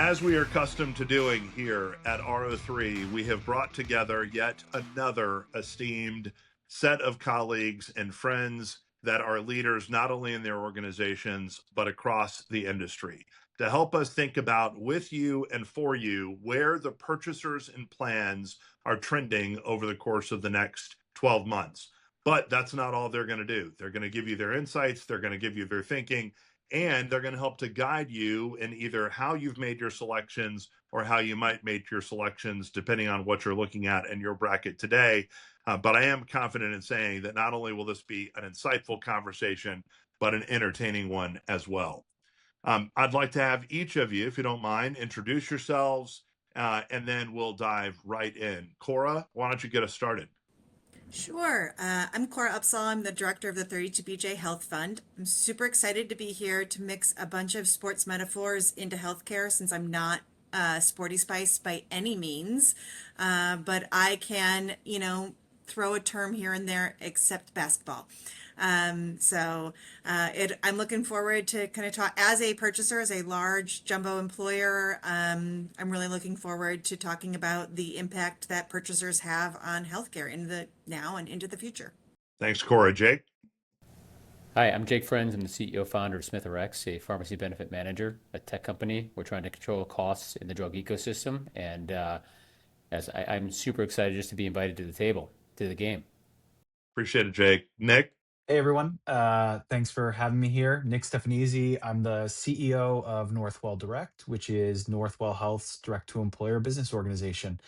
As we are accustomed to doing here at RO3, we have brought together yet another esteemed set of colleagues and friends that are leaders not only in their organizations, but across the industry to help us think about with you and for you where the purchasers and plans are trending over the course of the next 12 months. But that's not all they're going to do. They're going to give you their insights, they're going to give you their thinking, and they're going to help to guide you in either how you've made your selections or how you might make your selections depending on what you're looking at in your bracket today. But I am confident in saying that not only will this be an insightful conversation, but an entertaining one as well. I'd like to have each of you, if you don't mind, introduce yourselves, and then we'll dive right in. Cora, why don't you get us started? Sure. I'm Cora Opsahl. I'm the director of the 32BJ Health Fund. I'm super excited to be here to mix a bunch of sports metaphors into healthcare since I'm not sporty spice by any means. But I can, throw a term here and there except basketball. I'm looking forward to kind of talk as a purchaser, as a large jumbo employer. I'm really looking forward to talking about the impact that purchasers have on healthcare in the now and into the future. Thanks, Cora. Jake? Hi, I'm Jake Frenz. I'm the CEO founder of SmithRx, a pharmacy benefit manager, a tech company. We're trying to control costs in the drug ecosystem, and I'm super excited just to be invited to the table, to the game. Appreciate it, Jake. Nick? Hey everyone, thanks for having me here. Nick Stefanizzi, I'm the CEO of Northwell DIrect, which is Northwell Health's direct-to-employer business organization,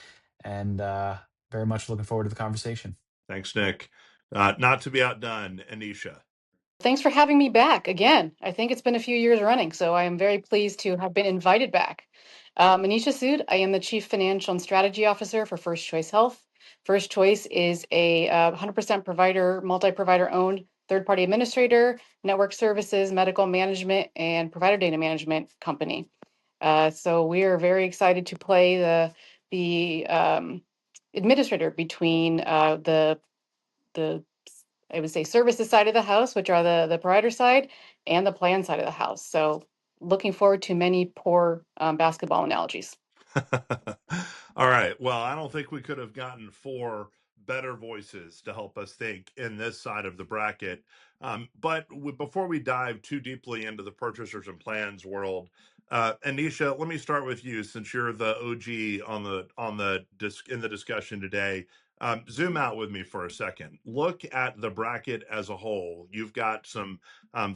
and very much looking forward to the conversation. Thanks, Nick. Not to be outdone, Anisha. Thanks for having me back again. I think it's been a few years running, so I am very pleased to have been invited back. Anisha Sood, I am the Chief Financial and Strategy Officer for First Choice Health. First Choice is a 100% provider, multi-provider owned third-party administrator, network services, medical management, and provider data management company. So we are very excited to play the administrator between the I would say services side of the house, which are the provider side, and the plan side of the house. So looking forward to many poor basketball analogies. All right. Well, I don't think we could have gotten four better voices to help us think in this side of the bracket. Before we dive too deeply into the purchasers and plans world, Anisha, let me start with you since you're the OG in the discussion today. Zoom out with me for a second. Look at the bracket as a whole. You've got some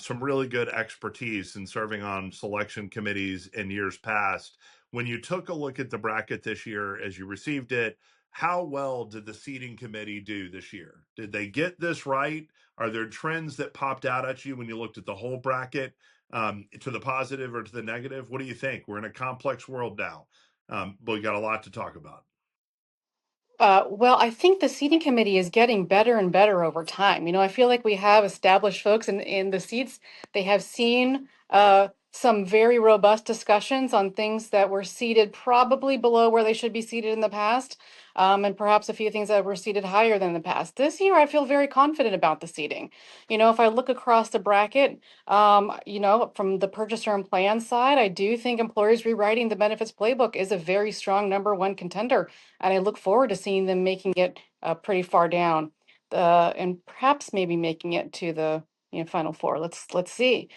really good expertise in serving on selection committees in years past. When you took a look at the bracket this year as you received it, how well did the seating committee do this year? Did they get this right? Are there trends that popped out at you when you looked at the whole bracket, to the positive or to the negative? What do you think? We're in a complex world now, but we got a lot to talk about. Well, I think the seating committee is getting better and better over time. I feel like we have established folks in the seats. They have seen some very robust discussions on things that were seated probably below where they should be seated in the past, and perhaps a few things that were seated higher than the past. This year, I feel very confident about the seating. If I look across the bracket, from the purchaser and plan side, I do think employers rewriting the benefits playbook is a very strong number one contender, and I look forward to seeing them making it pretty far down, and perhaps maybe making it to the final four. Let's see.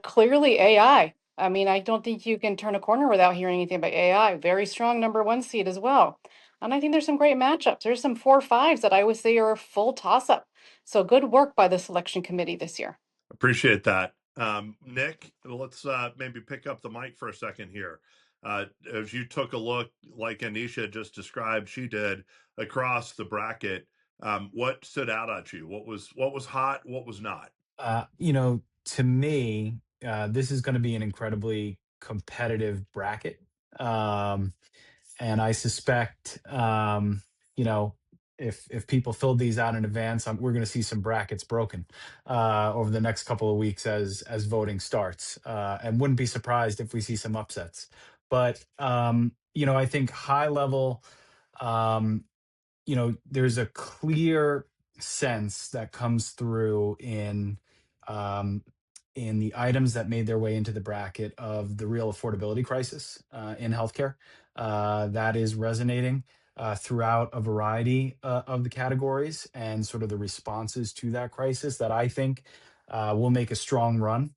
Clearly AI. I mean, I don't think you can turn a corner without hearing anything about AI. Very strong number one seed as well. And I think there's some great matchups. There's some 4-5s that I would say are a full toss up. So good work by the selection committee this year. Appreciate that. Nick, let's maybe pick up the mic for a second here. As you took a look, like Anisha just described, she did across the bracket. What stood out at you? What was hot? What was not? To me, this is going to be an incredibly competitive bracket. And I suspect, if people filled these out in advance, we're going to see some brackets broken over the next couple of weeks as voting starts, and wouldn't be surprised if we see some upsets. But I think high level, there's a clear sense that comes through in in the items that made their way into the bracket of the real affordability crisis in healthcare. That is resonating throughout a variety of the categories and sort of the responses to that crisis that I think will make a strong run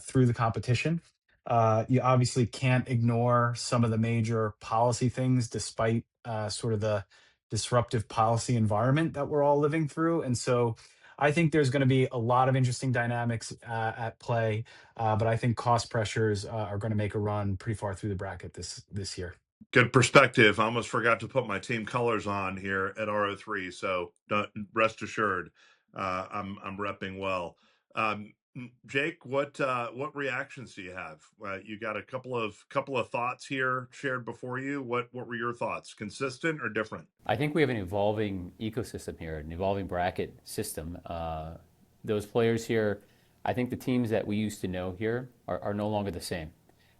through the competition. You obviously can't ignore some of the major policy things, despite sort of the disruptive policy environment that we're all living through. And so I think there's going to be a lot of interesting dynamics at play, but I think cost pressures are going to make a run pretty far through the bracket this year. Good perspective. I almost forgot to put my team colors on here at RO3, so rest assured, I'm repping well. Jake, what reactions do you have? You got a couple of thoughts here shared before you. What were your thoughts? Consistent or different? I think we have an evolving ecosystem here, an evolving bracket system. Those players here, I think the teams that we used to know here are no longer the same.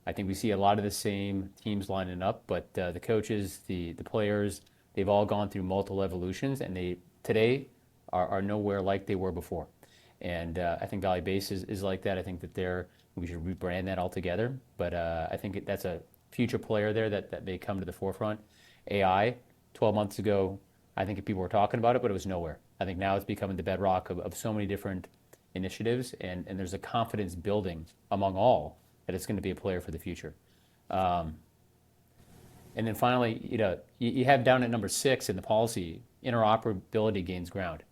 I think we see a lot of the same teams lining up, but the coaches, the players, they've all gone through multiple evolutions, and they today are nowhere like they were before. And I think Valley Base is like that. I think that we should rebrand that altogether. But I think that's a future player there that may come to the forefront. AI, 12 months ago, I think people were talking about it, but it was nowhere. I think now it's becoming the bedrock of so many different initiatives, and there's a confidence building among all that it's going to be a player for the future. And then finally, you have down at number 6 in the policy, interoperability gains ground.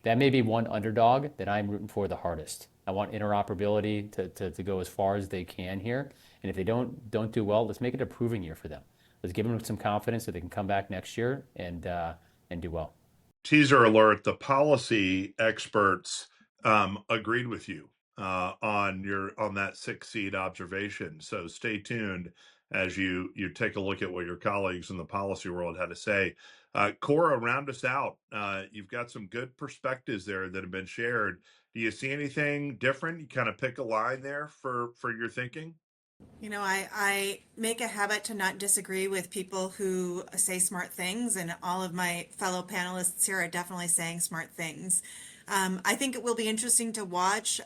That may be one underdog that I'm rooting for the hardest. I want interoperability to go as far as they can here. And if they don't do well, let's make it a proving year for them. Let's give them some confidence that they can come back next year and do well. Teaser alert: the policy experts agreed with you on that 6 seed observation. So stay tuned as you take a look at what your colleagues in the policy world had to say. Cora, round us out. You've got some good perspectives there that have been shared. Do you see anything different? You kind of pick a line there for your thinking. I make a habit to not disagree with people who say smart things, and all of my fellow panelists here are definitely saying smart things. I think it will be interesting to watch.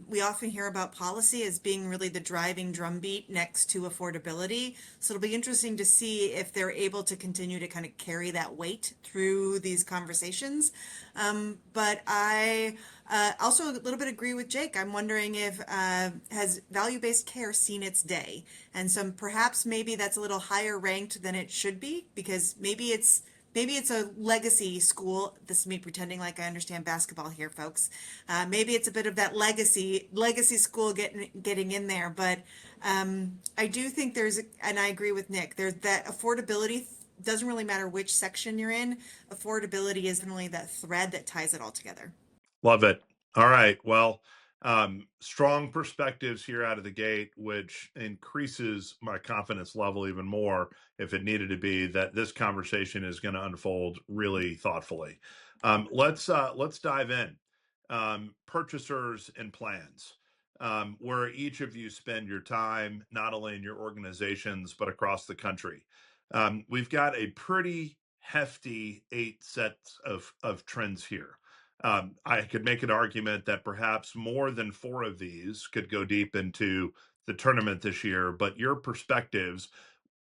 We often hear about policy as being really the driving drumbeat next to affordability. So it'll be interesting to see if they're able to continue to kind of carry that weight through these conversations. But I also a little bit agree with Jake. I'm wondering if has value-based care seen its day? And so perhaps maybe that's a little higher ranked than it should be, because maybe it's a legacy school. This is me pretending like I understand basketball here, folks. Maybe it's a bit of that legacy school getting in there. But I do think and I agree with Nick, there's that affordability. Doesn't really matter which section you're in. Affordability is really that thread that ties it all together. Love it. All right. Well, strong perspectives here out of the gate, which increases my confidence level even more, if it needed to be, that this conversation is going to unfold really thoughtfully. Let's dive in. Purchasers and plans, where each of you spend your time, not only in your organizations but across the country. We've got a pretty hefty 8 sets of trends here. I could make an argument that perhaps more than 4 of these could go deep into the tournament this year, but your perspectives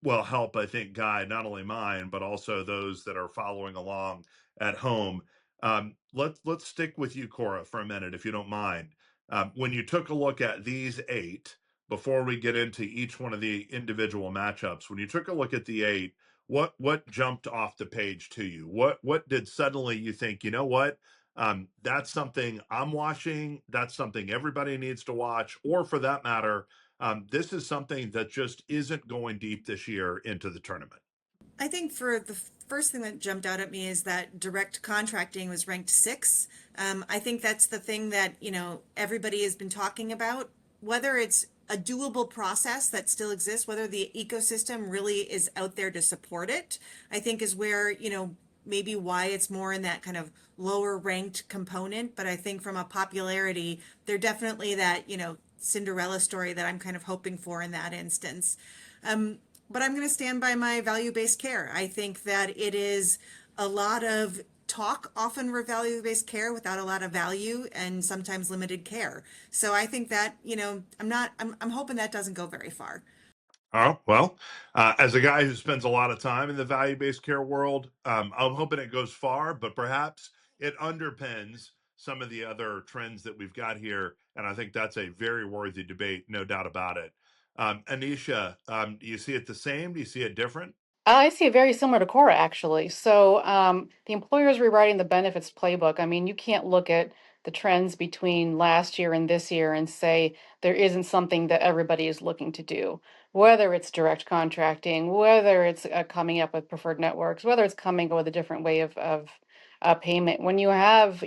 will help, I think, guide not only mine, but also those that are following along at home. Let's stick with you, Cora, for a minute, if you don't mind. When you took a look at these 8, before we get into each one of the individual matchups, when you took a look at the 8, what jumped off the page to you? What did suddenly you think, you know what? That's something I'm watching. That's something everybody needs to watch. Or for that matter, this is something that just isn't going deep this year into the tournament. I think for the first thing that jumped out at me is that direct contracting was ranked 6. I think that's the thing that, everybody has been talking about, whether it's a doable process that still exists, whether the ecosystem really is out there to support it, I think is where, maybe why it's more in that kind of lower ranked component. But I think from a popularity, they're definitely that, Cinderella story that I'm kind of hoping for in that instance. But I'm going to stand by my value-based care. I think that it is a lot of talk often for value-based care without a lot of value and sometimes limited care. So I think that, I'm hoping that doesn't go very far. Oh, well, as a guy who spends a lot of time in the value-based care world, I'm hoping it goes far, but perhaps it underpins some of the other trends that we've got here. And I think that's a very worthy debate, no doubt about it. Anisha, do you see it the same? Do you see it different? I see it very similar to Cora, actually. So, the employer's rewriting the benefits playbook. I mean, you can't look at the trends between last year and this year and say there isn't something that everybody is looking to do, whether it's direct contracting, whether it's coming up with preferred networks, whether it's coming up with a different way of payment. When you have,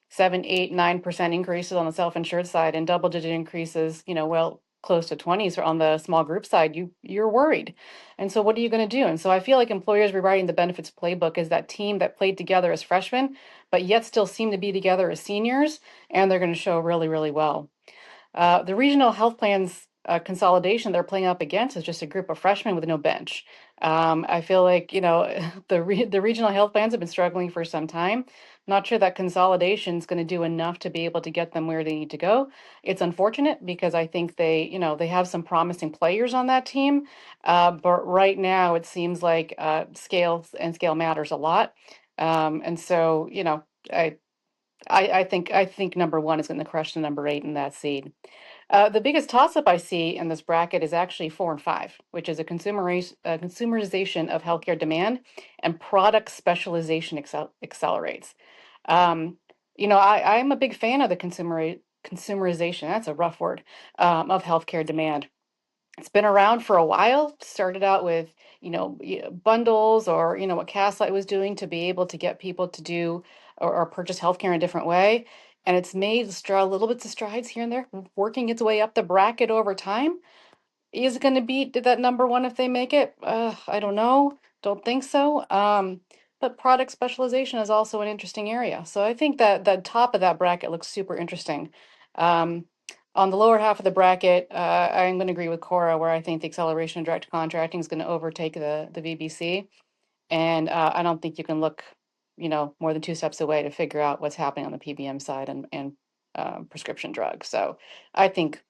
7, 8, 9% increases on the self-insured side and double-digit increases, well, close to 20s on the small group side, you're worried. And so what are you going to do? And so I feel like employers rewriting the benefits playbook is that team that played together as freshmen, but yet still seem to be together as seniors, and they're going to show really, really well. The regional health plans consolidation they're playing up against is just a group of freshmen with no bench. I feel like the regional health plans have been struggling for some time. Not sure that consolidation is going to do enough to be able to get them where they need to go. It's unfortunate because I think they have some promising players on that team, but right now it seems like scale matters a lot. And so I I think number one is going to crush the number 8 in that seed. The biggest toss-up I see in this bracket is actually 4 and 5, which is a consumerization of healthcare demand and product specialization accelerates. Um, I'm a big fan of the consumerization. That's a rough word of healthcare demand. It's been around for a while. Started out with, bundles or, what Caslight was doing to be able to get people to do or purchase healthcare in a different way. And it's made little bits of strides here and there, working its way up the bracket over time. Is it going to beat that number one if they make it? I don't know. Don't think so. But product specialization is also an interesting area. So I think that the top of that bracket looks super interesting. Um, on the lower half of the bracket, I'm going to agree with Cora, where I think the acceleration of direct contracting is going to overtake the VBC. And I don't think you can look, more than 2 steps away to figure out what's happening on the PBM side and prescription drugs. So I think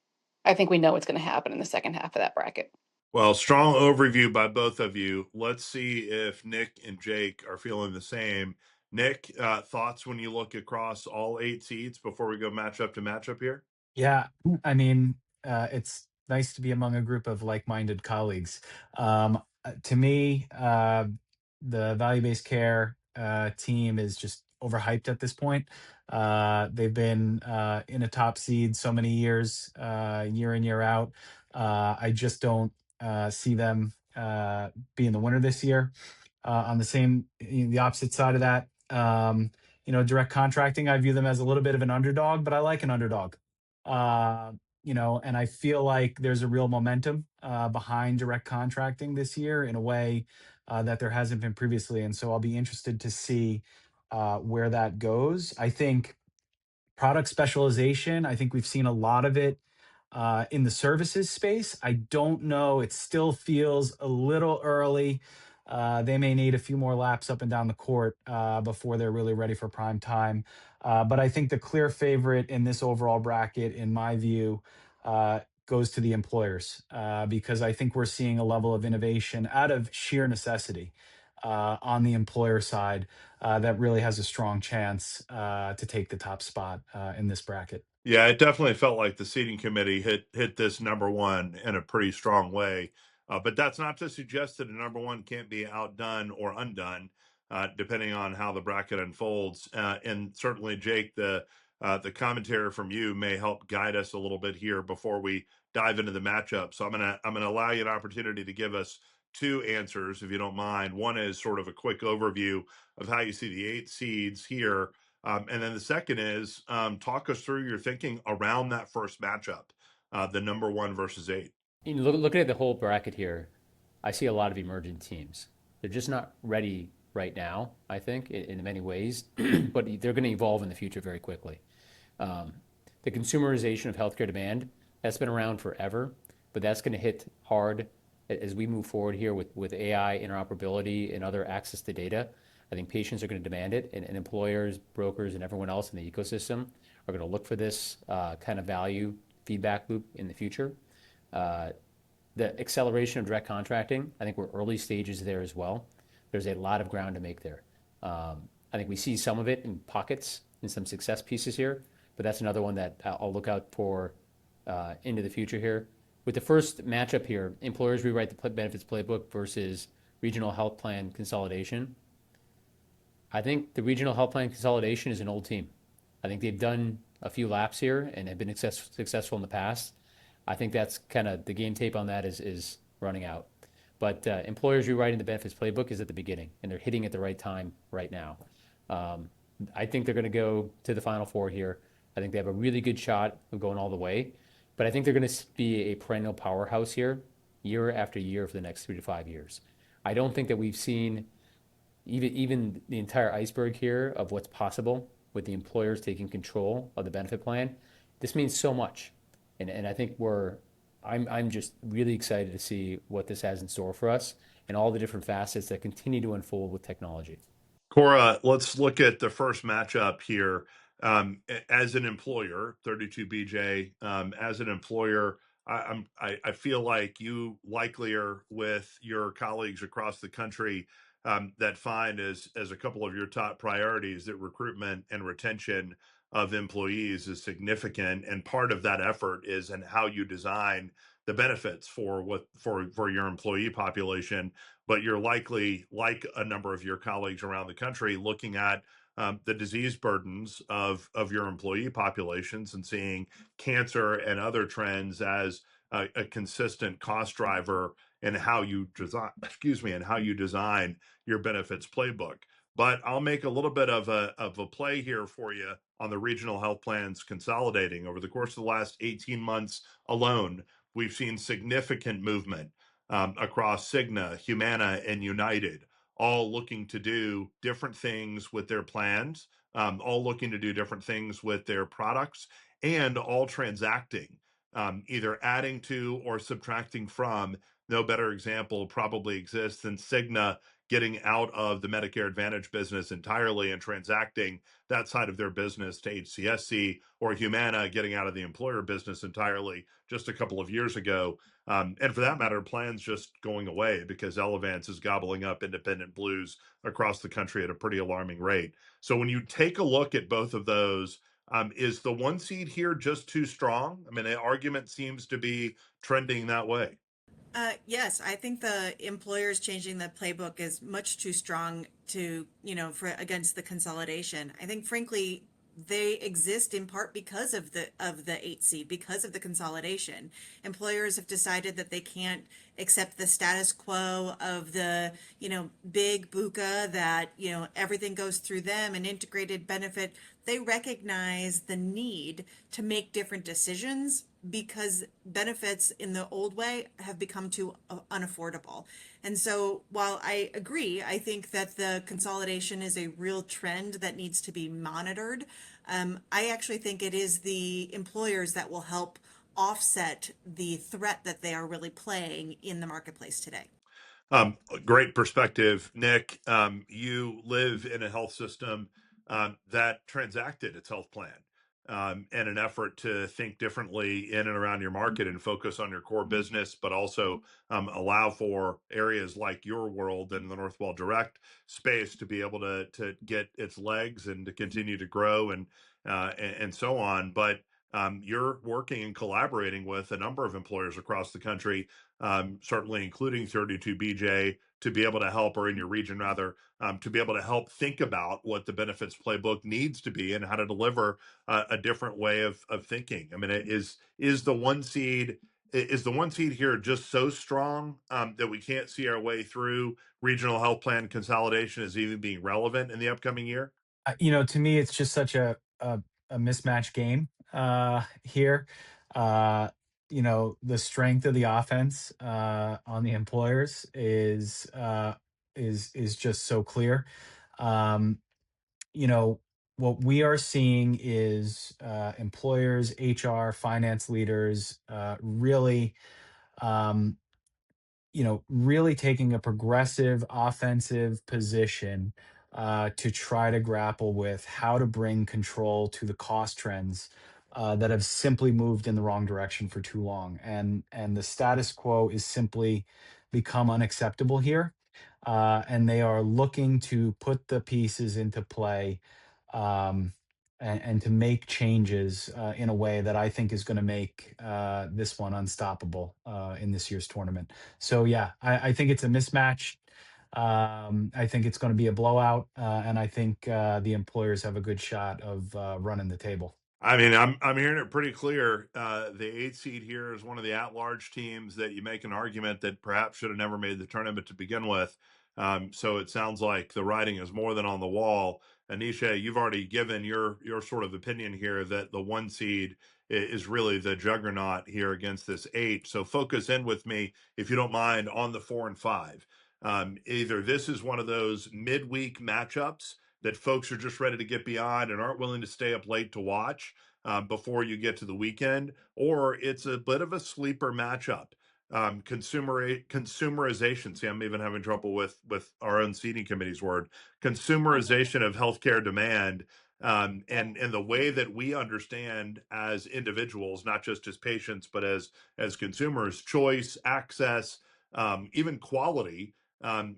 I think we know what's going to happen in the second half of that bracket. Well, strong overview by both of you. Let's see if Nick and Jake are feeling the same. Nick, thoughts when you look across all 8 seats before we go matchup to matchup here? Yeah, I mean, it's nice to be among a group of like-minded colleagues. To me, the value-based care team is just overhyped at this point. They've been in a top seed so many years, year in, year out. I just don't see them being the winner this year. On the opposite side of that, direct contracting, I view them as a little bit of an underdog, but I like an underdog. Uh, and I feel like there's a real momentum behind direct contracting this year in a way that there hasn't been previously. And so I'll be interested to see where that goes. I think product specialization, I think we've seen a lot of it in the services space. I don't know. It still feels a little early. They may need a few more laps up and down the court before they're really ready for prime time. But I think the clear favorite in this overall bracket, in my view, goes to the employers because I think we're seeing a level of innovation out of sheer necessity on the employer side that really has a strong chance to take the top spot in this bracket. Yeah, it definitely felt like the seating committee hit this number one in a pretty strong way. But that's not to suggest that a number one can't be outdone or undone, depending on how the bracket unfolds. And certainly, Jake, the commentary from you may help guide us a little bit here before we dive into the matchup. So I'm gonna allow you an opportunity to give us 2 answers, if you don't mind. One is sort of a quick overview of how you see the 8 seeds here, and then the second is talk us through your thinking around that first matchup, the number one versus 8. Looking at the whole bracket here, I see a lot of emerging teams. They're just not ready right now, I think, in many ways, but they're going to evolve in the future very quickly. Um, the consumerization of healthcare demand, that's been around forever, but that's going to hit hard as we move forward here with AI interoperability and other access to data. I think patients are going to demand it, and employers, brokers, and everyone else in the ecosystem are going to look for this kind of value feedback loop in the future. Uh, the acceleration of direct contracting, I think we're early stages there as well. There's a lot of ground to make there. I think we see some of it in pockets and some success pieces here, but that's another one that I'll look out for into the future here. With the first matchup here, employers rewrite the benefits playbook versus regional health plan consolidation. I think the regional health plan consolidation is an old team. I think they've done a few laps here and have been successful in the past. I think that's kind of the game tape on that is running out. But employers rewriting the benefits playbook is at the beginning, and they're hitting at the right time right now. Um, I think they're going to go to the Final Four here. I think they have a really good shot of going all the way, but I think they're going to be a perennial powerhouse here, year after year for the next 3 to 5 years. I don't think that we've seen even the entire iceberg here of what's possible with the employers taking control of the benefit plan. This means so much, and I think I'm just really excited to see what this has in store for us and all the different facets that continue to unfold with technology. Cora, let's look at the first matchup here. As an employer, 32BJ, as an employer, I feel like you likely are with your colleagues across the country that find as a couple of your top priorities that recruitment and retention of employees is significant, and part of that effort is in how you design the benefits for your employee population. But you're likely, like a number of your colleagues around the country, looking at the disease burdens of your employee populations and seeing cancer and other trends as a consistent cost driver in how you design, excuse me, and how you design your benefits playbook. But I'll make a little bit of a play here for you on the regional health plans consolidating. Over the course of the last 18 months alone, we've seen significant movement across Cigna, Humana, and United, all looking to do different things with their plans, all looking to do different things with their products, and all transacting, either adding to or subtracting from. No better example probably exists than Cigna getting out of the Medicare Advantage business entirely and transacting that side of their business to HCSC, or Humana getting out of the employer business entirely just a couple of years ago. And for that matter, plans just going away because Elevance is gobbling up independent blues across the country at a pretty alarming rate. So when you take a look at both of those, is the one seed here just too strong? I mean, the argument seems to be trending that way. Yes, I think the employers changing the playbook is much too strong to, for against the consolidation. I think, frankly, they exist in part because of the 8C, because of the consolidation. Employers have decided that they can't accept the status quo of the, big buca that, everything goes through them, an integrated benefit. They recognize the need to make different decisions because benefits in the old way have become too unaffordable. And so while I agree, I think that the consolidation is a real trend that needs to be monitored. I actually think it is the employers that will help offset the threat that they are really playing in the marketplace today. Great perspective, Nick. You live in a health system that transacted its health plan in an effort to think differently in and around your market and focus on your core business, but also allow for areas like your world and the Northwell Direct space to be able to get its legs and to continue to grow and so on. But you're working and collaborating with a number of employers across the country, certainly including 32BJ, to be able to help, or in your region rather, to be able to help think about what the benefits playbook needs to be and how to deliver a different way of thinking. I mean, is the one seed here just so strong that we can't see our way through regional health plan consolidation as even being relevant in the upcoming year? To me, it's just such a mismatch game here. Uh, the strength of the offense on the employers is just so clear. Um, you know, what we are seeing is employers, HR, finance leaders really um, really taking a progressive offensive position to try to grapple with how to bring control to the cost trends that have simply moved in the wrong direction for too long. And the status quo is simply become unacceptable here. And they are looking to put the pieces into play, um, and to make changes in a way that I think is going to make this one unstoppable in this year's tournament. So yeah, I think it's a mismatch. I think it's going to be a blowout, and I think the employers have a good shot of running the table. I mean, I'm hearing it pretty clear. The 8 seed here is one of the at-large teams that you make an argument that perhaps should have never made the tournament to begin with. So it sounds like the writing is more than on the wall. Anisha, you've already given your sort of opinion here that the 1 seed is really the juggernaut here against this 8. So focus in with me, if you don't mind, on the 4 and 5. Either this is one of those midweek matchups that folks are just ready to get beyond and aren't willing to stay up late to watch before you get to the weekend, or it's a bit of a sleeper matchup. Consumerization. See, I'm even having trouble with our own seating committee's word. Consumerization of healthcare demand, and the way that we understand as individuals, not just as patients, but as consumers, choice, access, even quality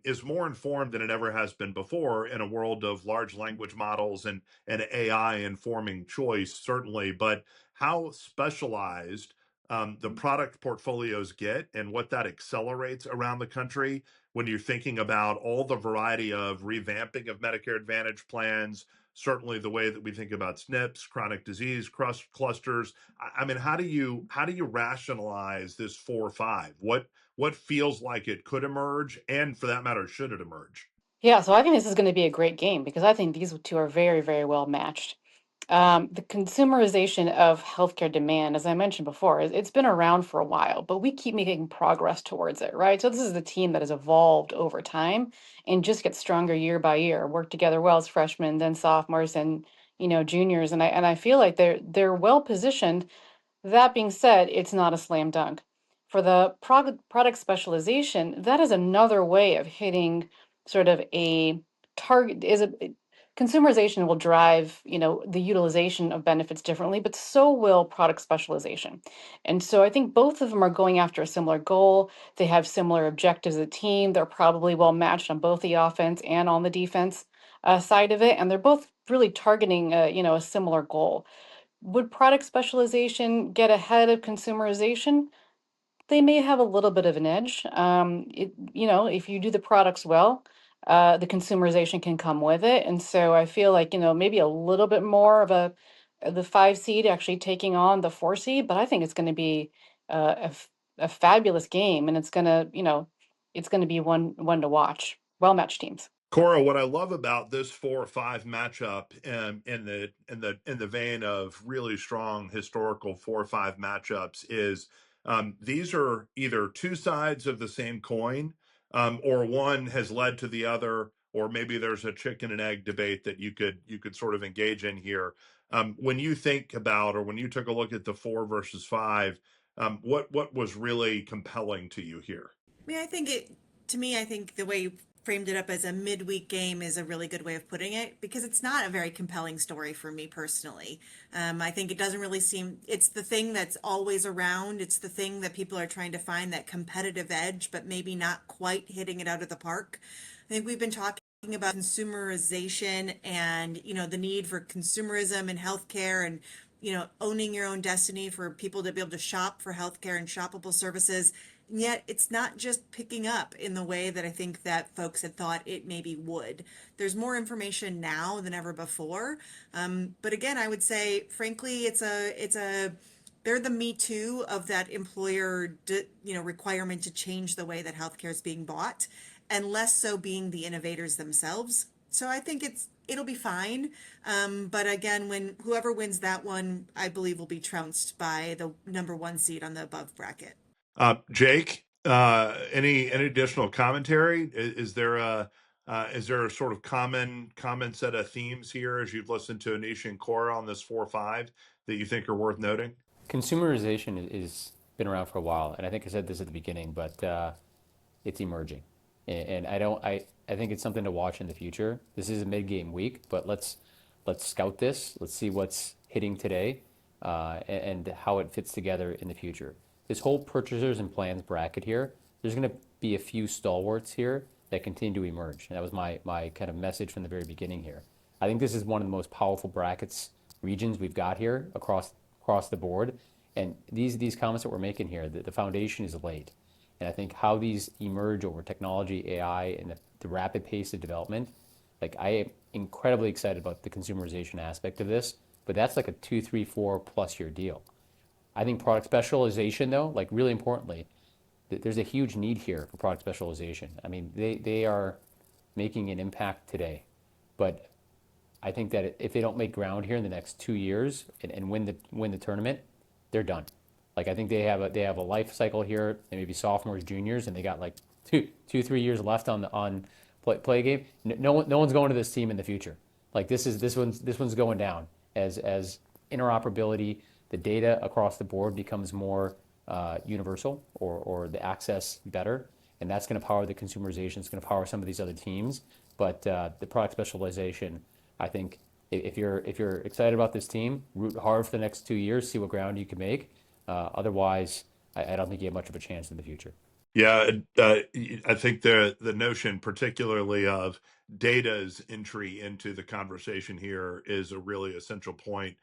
is more informed than it ever has been before in a world of large language models and AI informing choice, certainly. But how specialized the product portfolios get and what that accelerates around the country when you're thinking about all the variety of revamping of Medicare Advantage plans, certainly the way that we think about SNPs, chronic disease clusters. I mean, how do you rationalize this 4 or 5? What feels like it could emerge, and for that matter, should it emerge? Yeah, so I think this is going to be a great game because I think these two are very, very well matched. The consumerization of healthcare demand, as I mentioned before, it's been around for a while, but we keep making progress towards it, right? So this is the team that has evolved over time and just gets stronger year by year, work together well as freshmen, then sophomores, and juniors, and I feel like they're well positioned. That being said, it's not a slam dunk. For the product specialization, that is another way of hitting sort of a target. Consumerization will drive, the utilization of benefits differently, but so will product specialization. And so I think both of them are going after a similar goal. They have similar objectives as a team. They're probably well matched on both the offense and on the defense side of it, and they're both really targeting, a similar goal. Would product specialization get ahead of consumerization? They may have a little bit of an edge. If you do the products well, the consumerization can come with it. And so I feel like, maybe a little bit more of the 5 seed actually taking on the 4 seed, but I think it's going to be a fabulous game, and it's going to be one to watch. Well matched teams. Cora, what I love about this 4 or 5 matchup, in the vein of really strong historical 4 or 5 matchups, is these are either two sides of the same coin, or one has led to the other, or maybe there's a chicken and egg debate that you could sort of engage in here. When you think about, or when you took a look at the 4 versus 5, what was really compelling to you here? I mean, to me, I think the way you framed it up as a midweek game is a really good way of putting it because it's not a very compelling story for me personally. I think it doesn't really seem, it's the thing that's always around. It's the thing that people are trying to find that competitive edge, but maybe not quite hitting it out of the park. I think we've been talking about consumerization and, the need for consumerism in healthcare and, owning your own destiny for people to be able to shop for healthcare and shoppable services. And yet it's not just picking up in the way that I think that folks had thought it maybe would. There's more information now than ever before. But again, I would say, frankly, they're the me too of that employer, requirement to change the way that healthcare is being bought, and less so being the innovators themselves. So I think it'll be fine. But again, when whoever wins that one, I believe will be trounced by the number 1 seed on the above bracket. Jake, any additional commentary? Is there a sort of common set of themes here as you've listened to Anisha and Cora on this 4 or 5 that you think are worth noting? Consumerization is been around for a while, and I think I said this at the beginning, but it's emerging. And I think it's something to watch in the future. This is a mid-game week, but let's scout this. Let's see what's hitting today, and how it fits together in the future. This whole purchasers and plans bracket here, there's going to be a few stalwarts here that continue to emerge. And that was my kind of message from the very beginning here. I think this is one of the most powerful brackets regions we've got here across the board. And these comments that we're making here, the foundation is laid. And I think how these emerge over technology, AI, and the rapid pace of development, like I am incredibly excited about the consumerization aspect of this, but that's like a 2, 3, 4+ year deal. I think product specialization, though, like really importantly, there's a huge need here for product specialization. I mean, they are making an impact today, but I think that if they don't make ground here in the next 2 years and win the tournament, they're done. Like I think they have a life cycle here. They may be sophomores, juniors, and they got like 2, 3 years left on play game. No one's going to this team in the future. Like this one's going down as interoperability, the data across the board becomes more universal, or the access better, and that's going to power the consumerization. It's going to power some of these other teams, but the product specialization, I think, if you're excited about this team, root hard for the next 2 years, see what ground you can make. Otherwise, I don't think you have much of a chance in the future. Yeah, I think the notion, particularly of data's entry into the conversation here, is a really essential point.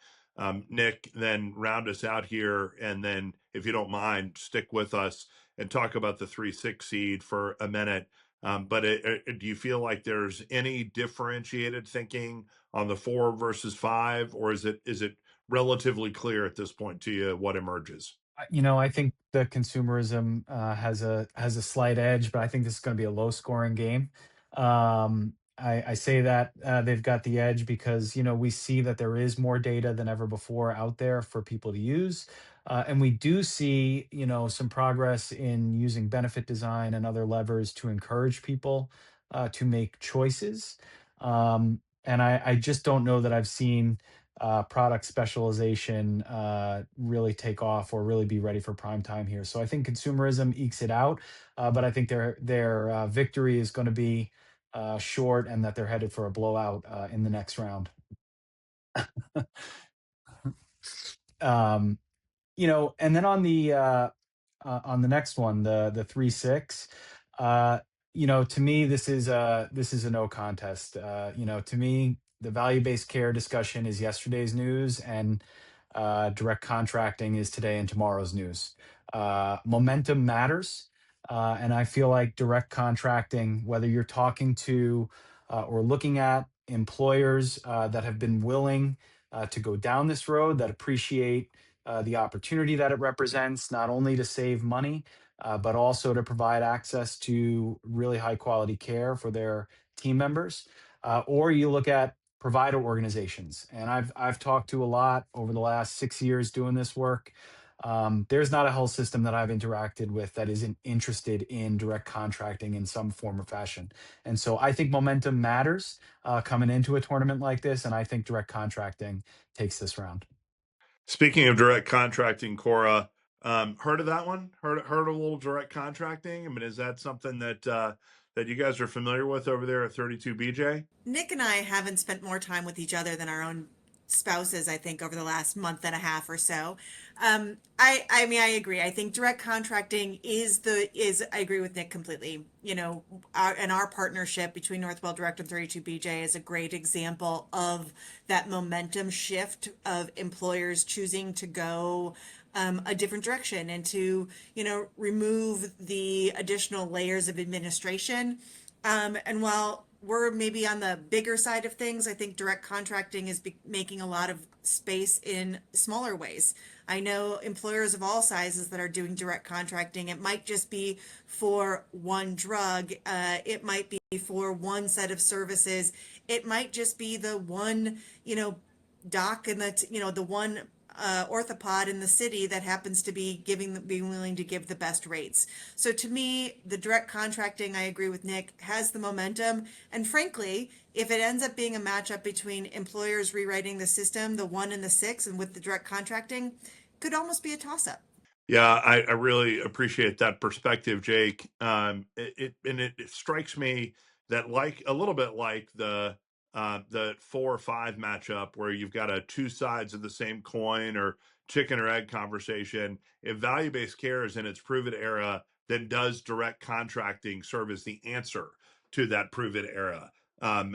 Nick, then round us out here, and then, if you don't mind, stick with us and talk about the 3-6 seed for a minute. But do you feel like there's any differentiated thinking on the 4 versus 5, or is it relatively clear at this point to you what emerges? I think the consumerism has a slight edge, but I think this is going to be a low scoring game. I say that they've got the edge because we see that there is more data than ever before out there for people to use, and we do see some progress in using benefit design and other levers to encourage people to make choices. And I just don't know that I've seen product specialization really take off or really be ready for prime time here. So I think consumerism ekes it out, but I think their victory is going to be short, and that they're headed for a blowout in the next round. um, and then on the next one, the 3-6. Uh, to me, this is a no contest. To me, the value based care discussion is yesterday's news, and direct contracting is today and tomorrow's news. Momentum matters, and I feel like direct contracting, whether you're talking to or looking at employers that have been willing to go down this road, that appreciate the opportunity that it represents, not only to save money, but also to provide access to really high quality care for their team members. Or you look at provider organizations, and I've talked to a lot over the last 6 years doing this work. There's not a health system that I've interacted with that isn't interested in direct contracting in some form or fashion. And so I think momentum matters coming into a tournament like this, and I think direct contracting takes this round. Speaking of direct contracting, Cora, heard of that one? Heard of a little direct contracting? I mean, is that something that you guys are familiar with over there at 32BJ? Nick and I haven't spent more time with each other than our own spouses, I think, over the last month and a half or so. I mean, I agree. I think direct contracting I agree with Nick completely. Our partnership between Northwell Direct and 32BJ is a great example of that momentum shift of employers choosing to go a different direction and to, remove the additional layers of administration. And while we're maybe on the bigger side of things, I think direct contracting is making a lot of space in smaller ways. I know employers of all sizes that are doing direct contracting. It might just be for one drug. It might be for one set of services. It might just be the one, doc and the one orthopod in the city that happens to be being willing to give the best rates. So to me, the direct contracting, I agree with Nick, has the momentum. And frankly, if it ends up being a matchup between employers rewriting the system, the 1 and the 6, and with the direct contracting, could almost be a toss-up. Yeah, I really appreciate that perspective, Jake. It strikes me that like a little bit like the 4 or 5 matchup where you've got a two sides of the same coin or chicken or egg conversation. If value-based care is in its prove it era, then does direct contracting serve as the answer to that prove it era?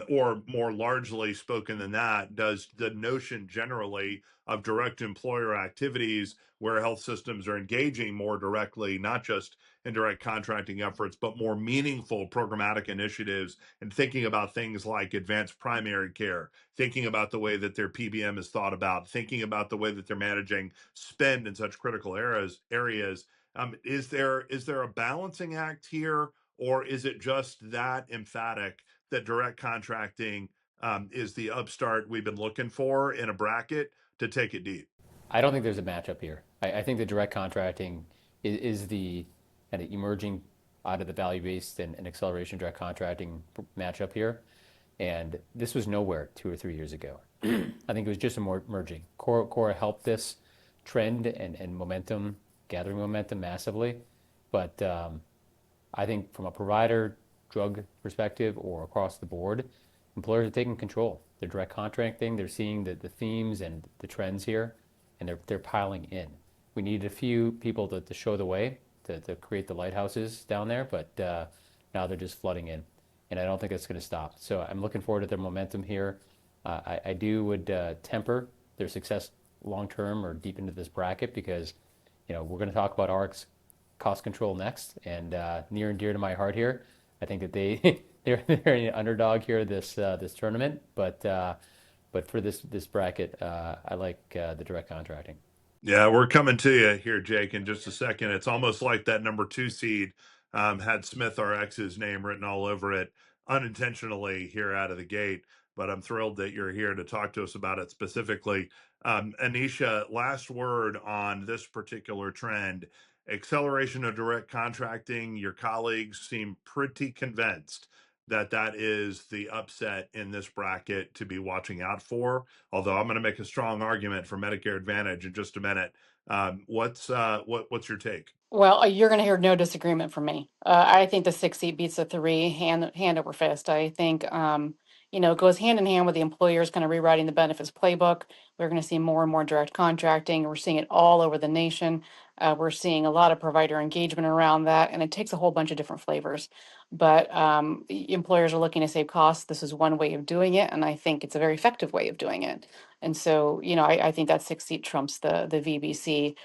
Or more largely spoken than that, does the notion generally of direct employer activities where health systems are engaging more directly, not just in direct contracting efforts, but more meaningful programmatic initiatives and thinking about things like advanced primary care, thinking about the way that their PBM is thought about, thinking about the way that they're managing spend in such critical areas. Is there a balancing act here, or is it just that emphatic that direct contracting is the upstart we've been looking for in a bracket to take it deep? I don't think there's a matchup here. I think the direct contracting is the kind of emerging out of the value-based and acceleration direct contracting matchup here. And this was nowhere 2 or 3 years ago. I think it was just emerging. Cora helped this trend and momentum, gathering momentum massively. But I think from a provider drug perspective or across the board, employers are taking control. They're direct contracting. They're seeing the themes and the trends here, and they're piling in. We needed a few people to show the way to create the lighthouses down there, but now they're just flooding in, and I don't think it's going to stop. So I'm looking forward to their momentum here. I do would temper their success long term or deep into this bracket because we're going to talk about ARC's cost control next, and near and dear to my heart here. I think that they're an underdog here this tournament, but for this bracket, I like the direct contracting. Yeah, we're coming to you here, Jake, in just a second. It's almost like that number 2 seed had Smith RX's name written all over it unintentionally here out of the gate. But I'm thrilled that you're here to talk to us about it specifically. Anisha, last word on this particular trend acceleration of direct contracting. Your colleagues seem pretty convinced that that is the upset in this bracket to be watching out for. Although I'm going to make a strong argument for Medicare Advantage in just a minute. What's your take? Well, you're going to hear no disagreement from me. I think the 6 seat beats the three hand over fist. I think it goes hand in hand with the employers kind of rewriting the benefits playbook. We're going to see more and more direct contracting. We're seeing it all over the nation. We're seeing a lot of provider engagement around that, and it takes a whole bunch of different flavors. But the employers are looking to save costs. This is one way of doing it, and I think it's a very effective way of doing it. And so, I think that 6 seat trumps the VBC,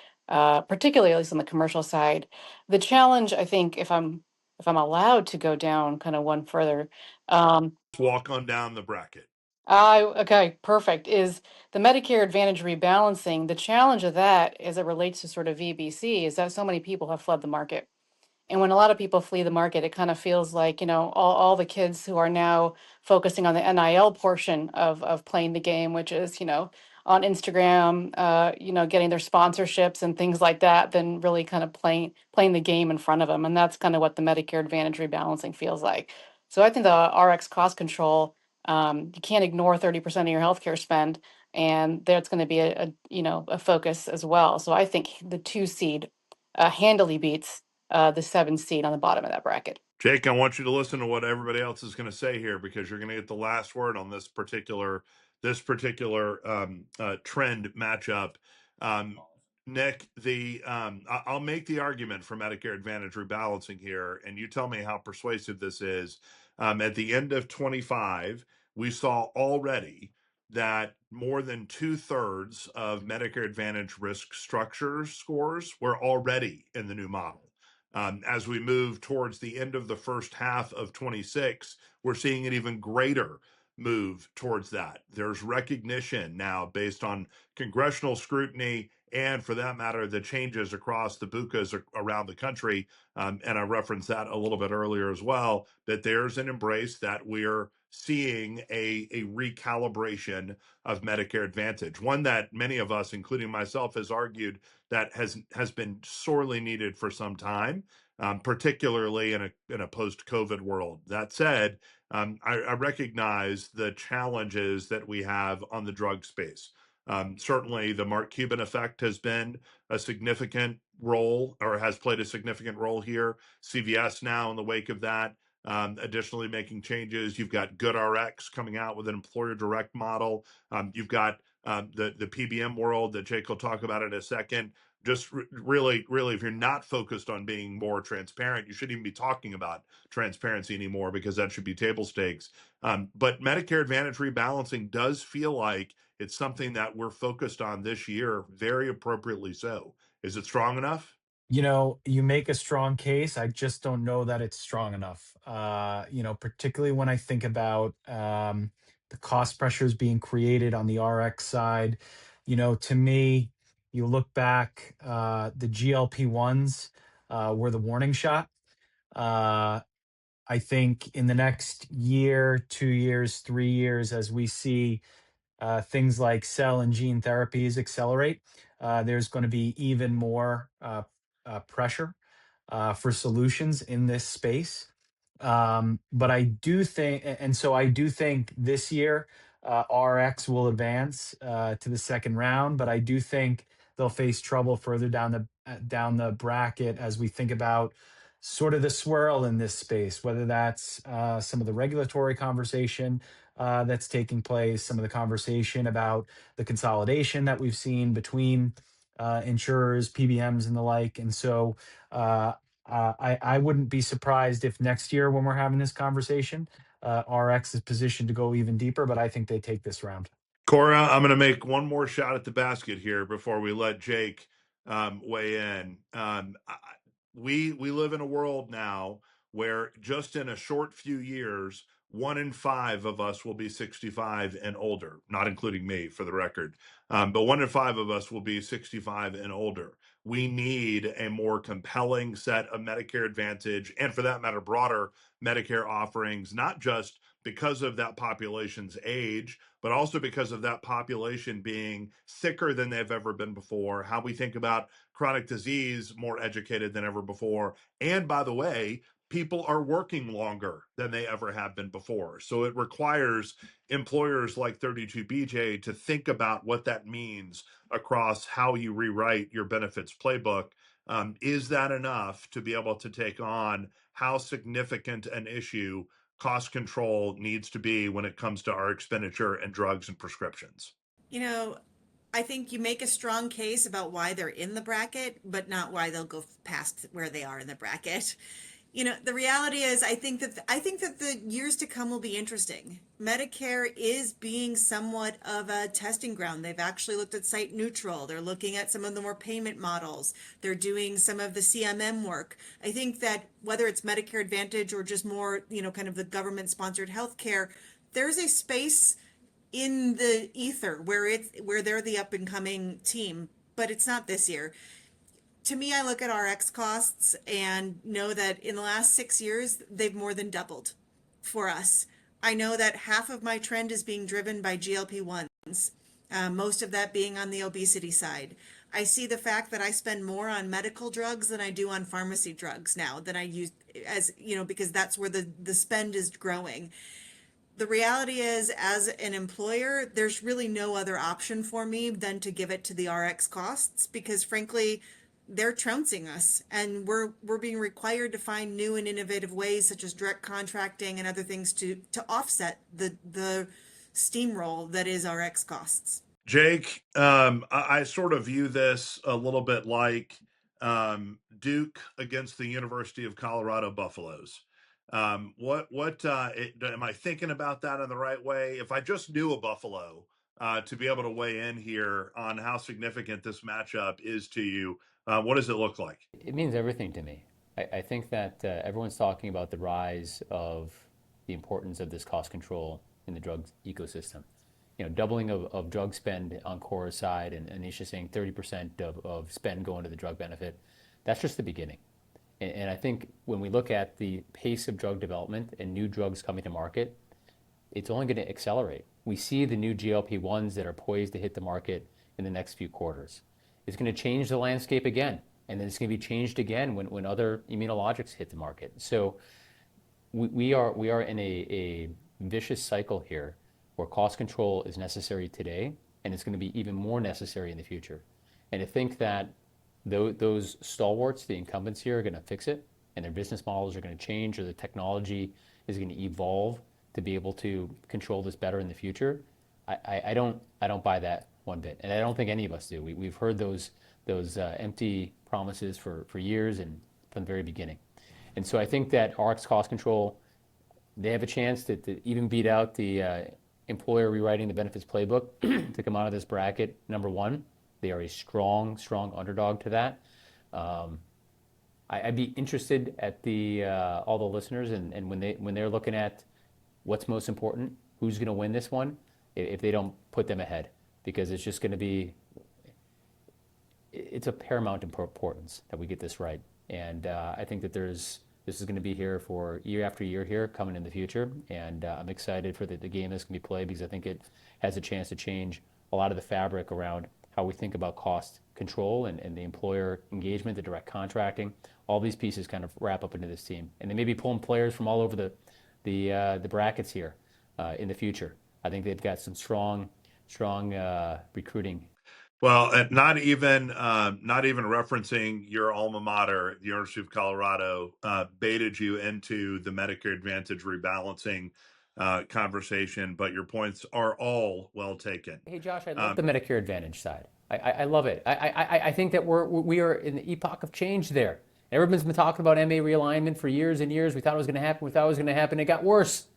particularly at least on the commercial side. The challenge, I think, if I'm allowed to go down kind of one further, um, Walk on down the bracket. I okay, perfect. Is the Medicare Advantage rebalancing. The challenge of that, as it relates to sort of VBC, is that so many people have fled the market. And when a lot of people flee the market, it kind of feels like, all the kids who are now focusing on the NIL portion of playing the game, which is, on Instagram, getting their sponsorships and things like that, then really kind of playing the game in front of them. And that's kind of what the Medicare Advantage rebalancing feels like. So I think the RX cost control, you can't ignore 30% of your healthcare spend, and there's going to be a focus as well. So I think the 2 seed handily beats the 7 seed on the bottom of that bracket. Jake, I want you to listen to what everybody else is going to say here because you're going to get the last word on this particular trend matchup. Nick, I'll make the argument for Medicare Advantage rebalancing here, and you tell me how persuasive this is. At the end of 25, we saw already that more than 2/3 of Medicare Advantage risk structure scores were already in the new model. As we move towards the end of the first half of 26, we're seeing an even greater move towards that. There's recognition now based on congressional scrutiny and, for that matter, the changes across the BUCAs around the country. And I referenced that a little bit earlier as well, that there's an embrace that we're seeing a recalibration of Medicare Advantage, one that many of us, including myself, has argued that has been sorely needed for some time, particularly in a post-COVID world. That said, I recognize the challenges that we have on the drug space. Certainly, the Mark Cuban effect has been a significant role, or has played a significant role here. CVS now, in the wake of that, additionally making changes. You've got GoodRx coming out with an employer direct model. You've got the PBM world that Jake will talk about in a second. Just really, if you're not focused on being more transparent, you shouldn't even be talking about transparency anymore, because that should be table stakes. But Medicare Advantage rebalancing does feel like it's something that we're focused on this year, very appropriately so. Is it strong enough? You make a strong case. I just don't know that it's strong enough. Particularly when I think about the cost pressures being created on the RX side. To me, you look back, the GLP-1s were the warning shot. Uh, I think in the next year, 2 years, 3 years, as we see things like cell and gene therapies accelerate, there's going to be even more pressure for solutions in this space. But I do think, and so I do think this year RX will advance to the second round, but I do think they'll face trouble further down the bracket as we think about sort of the swirl in this space, whether that's some of the regulatory conversation that's taking place, some of the conversation about the consolidation that we've seen between insurers, PBMs, and the like. And so I wouldn't be surprised if next year, when we're having this conversation, RX is positioned to go even deeper, but I think they take this round. Cora, I'm going to make one more shot at the basket here before we let Jake weigh in. We live in a world now where just in a short few years, 1 in 5 of us will be 65 and older, not including me, for the record. But 1 in 5 of us will be 65 and older. We need a more compelling set of Medicare Advantage, and for that matter, broader Medicare offerings, not just because of that population's age, but also because of that population being sicker than they've ever been before, how we think about chronic disease more educated than ever before. And by the way, people are working longer than they ever have been before. So it requires employers like 32BJ to think about what that means across how you rewrite your benefits playbook. Is that enough to be able to take on how significant an issue cost control needs to be when it comes to our expenditure and drugs and prescriptions? You know, I think you make a strong case about why they're in the bracket, but not why they'll go past where they are in the bracket. The reality is, I think that the years to come will be interesting. Medicare is being somewhat of a testing ground. They've actually looked at site neutral. They're looking at some of the more payment models. They're doing some of the CMM work. I think that whether it's Medicare Advantage or just more, kind of the government sponsored healthcare, there's a space in the ether where they're the up and coming team, but it's not this year. To me, I look at RX costs and know that in the last 6 years, they've more than doubled for us. I know that half of my trend is being driven by GLP-1s, most of that being on the obesity side. I see the fact that I spend more on medical drugs than I do on pharmacy drugs now than I use, because that's where the spend is growing. The reality is, as an employer, there's really no other option for me than to give it to the RX costs, because frankly, they're trouncing us, and we're being required to find new and innovative ways, such as direct contracting and other things, to offset the steamroll that is RX costs. Jake, I sort of view this a little bit like Duke against the University of Colorado Buffaloes. Am I thinking about that in the right way? If I just knew a Buffalo to be able to weigh in here on how significant this matchup is to you, what does it look like? It means everything to me. I think that everyone's talking about the rise of the importance of this cost control in the drug ecosystem. Doubling of drug spend on Cora's side, and Anisha saying 30% of spend going to the drug benefit. That's just the beginning. And I think when we look at the pace of drug development and new drugs coming to market, it's only going to accelerate. We see the new GLP-1s that are poised to hit the market in the next few quarters. It's going to change the landscape again, and then it's going to be changed again when other immunologics hit the market. So we are in a vicious cycle here where cost control is necessary today, and it's going to be even more necessary in the future. And to think that those stalwarts, the incumbents here, are going to fix it, and their business models are going to change, or the technology is going to evolve to be able to control this better in the future, I don't buy that one bit, and I don't think any of us do. We've heard those empty promises for years and from the very beginning. And so I think that RX cost control, they have a chance to even beat out the employer rewriting the benefits playbook to come out of this bracket number one. They are a strong underdog to that. I'd be interested at all the listeners and when they're looking at what's most important, who's going to win this one, if they don't put them ahead, because it's just going to be, it's a paramount importance that we get this right. And I think that this is going to be here for year after year here coming in the future. And I'm excited for the game that's going to be played, because I think it has a chance to change a lot of the fabric around how we think about cost control and the employer engagement, the direct contracting. All these pieces kind of wrap up into this team. And they may be pulling players from all over the brackets here in the future. I think they've got some strong recruiting. Well, not even referencing your alma mater, the University of Colorado, baited you into the Medicare Advantage rebalancing conversation, but your points are all well taken. Hey, Josh, I love the Medicare Advantage side. I love it. I think that we are in the epoch of change there. Everyone's been talking about MA realignment for years and years. We thought it was going to happen. We thought it was going to happen. It got worse.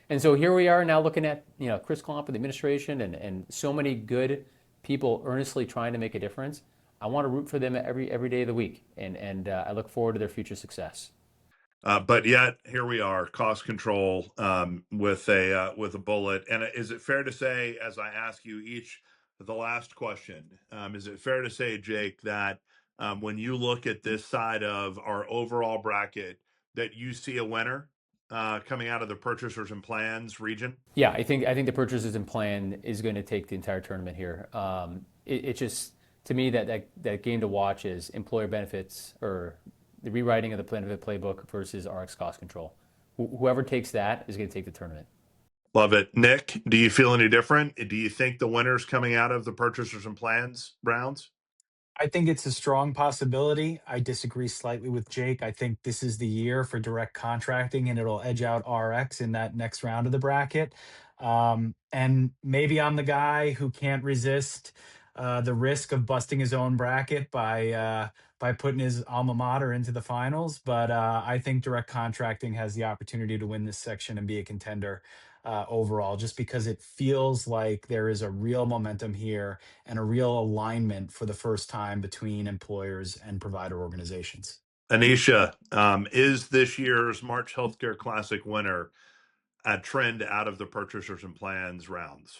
And so here we are now looking at Chris Klomp and the administration and so many good people earnestly trying to make a difference. I want to root for them every day of the week, and I look forward to their future success. But yet here we are, cost control with a bullet. And is it fair to say, as I ask you each the last question, is it fair to say, Jake, that when you look at this side of our overall bracket, that you see a winner coming out of the purchasers and plans region? Yeah, I think the purchasers and plan is going to take the entire tournament here. It just, to me, that game to watch is employer benefits, or the rewriting of the benefit playbook versus RX cost control. Whoever takes that is going to take the tournament. Love it. Nick, do you feel any different? Do you think the winner's coming out of the purchasers and plans rounds? I think it's a strong possibility. I disagree slightly with Jake. I think this is the year for direct contracting, and it'll edge out RX in that next round of the bracket. And maybe I'm the guy who can't resist the risk of busting his own bracket by putting his alma mater into the finals. But I think direct contracting has the opportunity to win this section and be a contender overall, just because it feels like there is a real momentum here and a real alignment for the first time between employers and provider organizations. Anisha, is this year's March Healthcare Classic winner a trend out of the purchasers and plans rounds?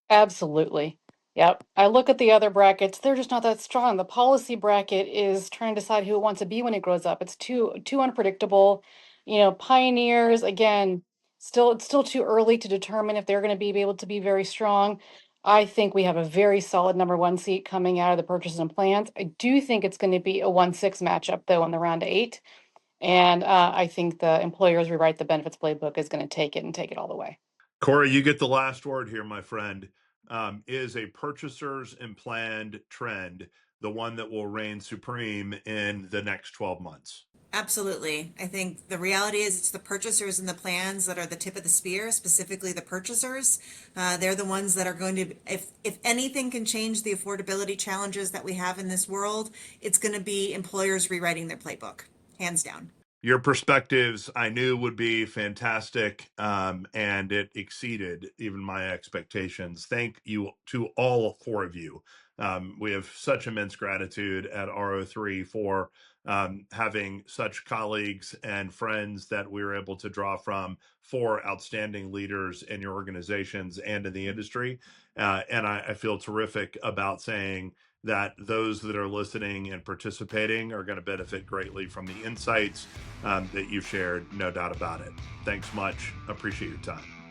Absolutely. Yep. I look at the other brackets, they're just not that strong. The policy bracket is trying to decide who it wants to be when it grows up. It's too unpredictable. Pioneers, again, it's still too early to determine if they're going to be able to be very strong. I think we have a very solid number one seat coming out of the purchases and plans. I do think it's going to be a 1-6 matchup though in the round of 8. And I think the employers rewrite the benefits playbook is going to take it all the way. Cora, you get the last word here, my friend. Is a purchasers and planned trend the one that will reign supreme in the next 12 months? Absolutely. I think the reality is it's the purchasers and the plans that are the tip of the spear, specifically the purchasers. They're the ones that are going to, if anything can change the affordability challenges that we have in this world, it's going to be employers rewriting their playbook, hands down. Your perspectives I knew would be fantastic, and it exceeded even my expectations. Thank you to all 4 of you. We have such immense gratitude at RO3 for having such colleagues and friends that we were able to draw from, 4 outstanding leaders in your organizations and in the industry. And I feel terrific about saying that those that are listening and participating are going to benefit greatly from the insights that you've shared, no doubt about it. Thanks much. Appreciate your time.